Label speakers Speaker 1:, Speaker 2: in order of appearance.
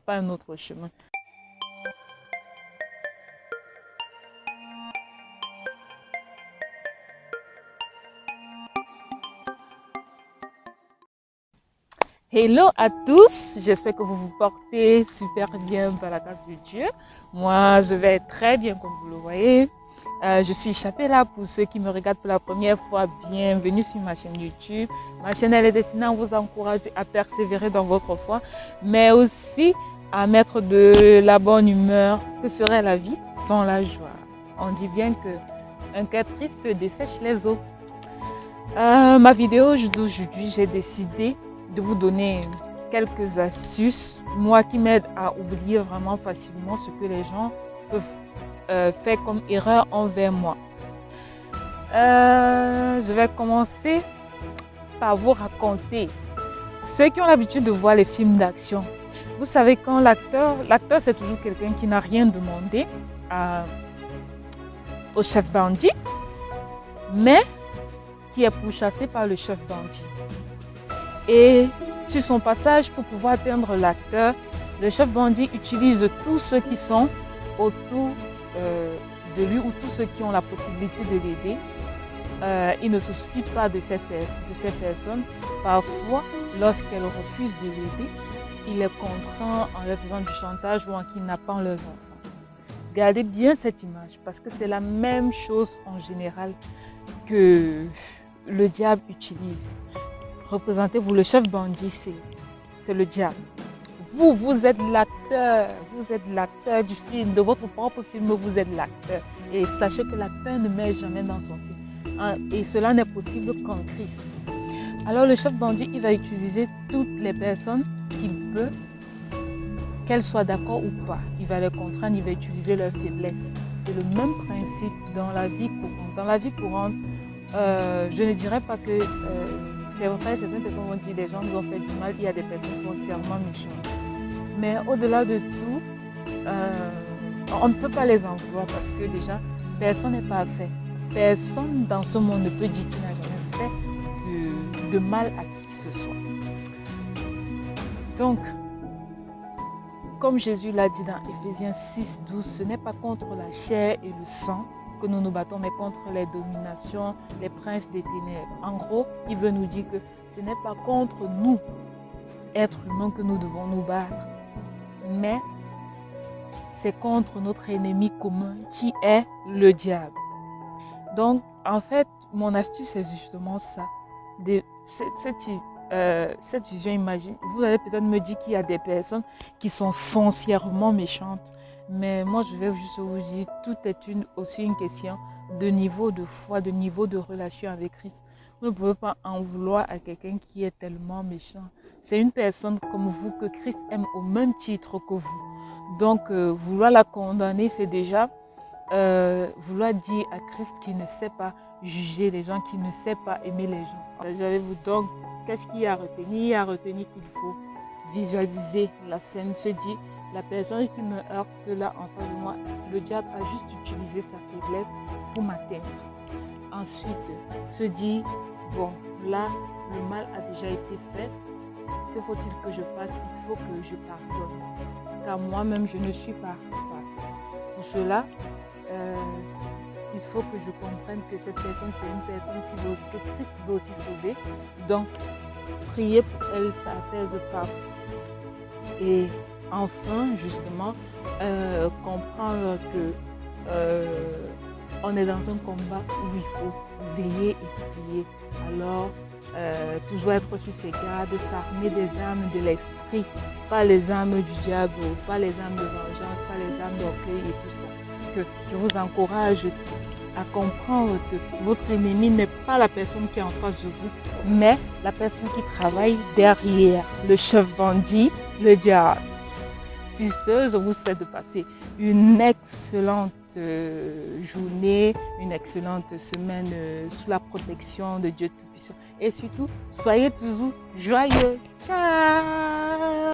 Speaker 1: pas un autre chemin. Hello à tous, j'espère que vous vous portez super bien par la grâce de Dieu. Moi, je vais très bien comme vous le voyez. Je suis Chapella pour ceux qui me regardent pour la première fois. Bienvenue sur ma chaîne YouTube. Ma chaîne elle est destinée à vous encourager à persévérer dans votre foi, mais aussi à mettre de la bonne humeur. Que serait la vie sans la joie? On dit bien qu'un cœur triste dessèche les eaux. Ma vidéo d'aujourd'hui, j'ai décidé de vous donner quelques astuces, moi qui m'aident à oublier vraiment facilement ce que les gens peuvent faire comme erreur envers moi. Je vais commencer par vous raconter. Ceux qui ont l'habitude de voir les films d'action, vous savez quand l'acteur c'est toujours quelqu'un qui n'a rien demandé au chef bandit, mais qui est pourchassé par le chef bandit. Et sur son passage, pour pouvoir atteindre l'acteur, le chef bandit utilise tous ceux qui sont autour de lui ou tous ceux qui ont la possibilité de l'aider. Il ne se soucie pas de cette personne. Parfois, lorsqu'elle refuse de l'aider, il les contraint en leur faisant du chantage ou en kidnappant leurs enfants. Gardez bien cette image parce que c'est la même chose en général que le diable utilise. Représentez-vous, le chef bandit, c'est le diable. Vous êtes l'acteur du film, de votre propre film, vous êtes l'acteur. Et sachez que l'acteur ne meurt jamais dans son film. Et cela n'est possible qu'en Christ. Alors le chef bandit, il va utiliser toutes les personnes qu'il peut, qu'elles soient d'accord ou pas. Il va les contraindre, il va utiliser leurs faiblesses. C'est le même principe dans la vie courante. Dans la vie courante, je ne dirais pas que c'est vrai, certaines personnes vont dire que les gens nous ont fait du mal, il y a des personnes foncièrement méchantes. Mais au-delà de tout, on ne peut pas les en vouloir parce que déjà, personne n'est parfait. Personne dans ce monde ne peut dire qu'il n'a jamais fait de mal à qui que ce soit. Donc, comme Jésus l'a dit dans Éphésiens 6:12, ce n'est pas contre la chair et le sang que nous nous battons, mais contre les dominations, les princes des ténèbres. En gros, il veut nous dire que ce n'est pas contre nous, êtres humains, que nous devons nous battre, mais c'est contre notre ennemi commun qui est le diable. Donc, en fait, mon astuce, c'est justement ça. Cette vision, imagine, vous allez peut-être me dire qu'il y a des personnes qui sont foncièrement méchantes. Mais moi, je vais juste vous dire, tout est aussi une question de niveau de foi, de niveau de relation avec Christ. Vous ne pouvez pas en vouloir à quelqu'un qui est tellement méchant. C'est une personne comme vous que Christ aime au même titre que vous. Donc, vouloir la condamner, c'est déjà vouloir dire à Christ qu'il ne sait pas juger les gens, qu'il ne sait pas aimer les gens. J'avais-vous donc, qu'est-ce qu'il y a à retenir? Il y a à retenir qu'il faut visualiser la scène, se dire, la personne qui me heurte là en face de moi, le diable a juste utilisé sa faiblesse pour m'atteindre. Ensuite, se dire, bon, là, le mal a déjà été fait. Que faut-il que je fasse? Il faut que je pardonne. Car moi-même, je ne suis pas parfait. Pour cela, il faut que je comprenne que cette personne, c'est une personne que Christ veut aussi sauver. Donc, prier pour elle, ça apaise pas. Et enfin, justement, comprendre que on est dans un combat où il faut veiller et prier. Alors, toujours être sur ses gardes, s'armer des armes de l'esprit, pas les armes du diable, pas les armes de vengeance, pas les armes d'orgueil et tout ça. Que je vous encourage à comprendre que votre ennemi n'est pas la personne qui est en face de vous, mais la personne qui travaille derrière, le chef bandit, le diable. Sur ce, je vous souhaite de passer une excellente journée, une excellente semaine sous la protection de Dieu Tout-Puissant. Et surtout, soyez toujours joyeux. Ciao!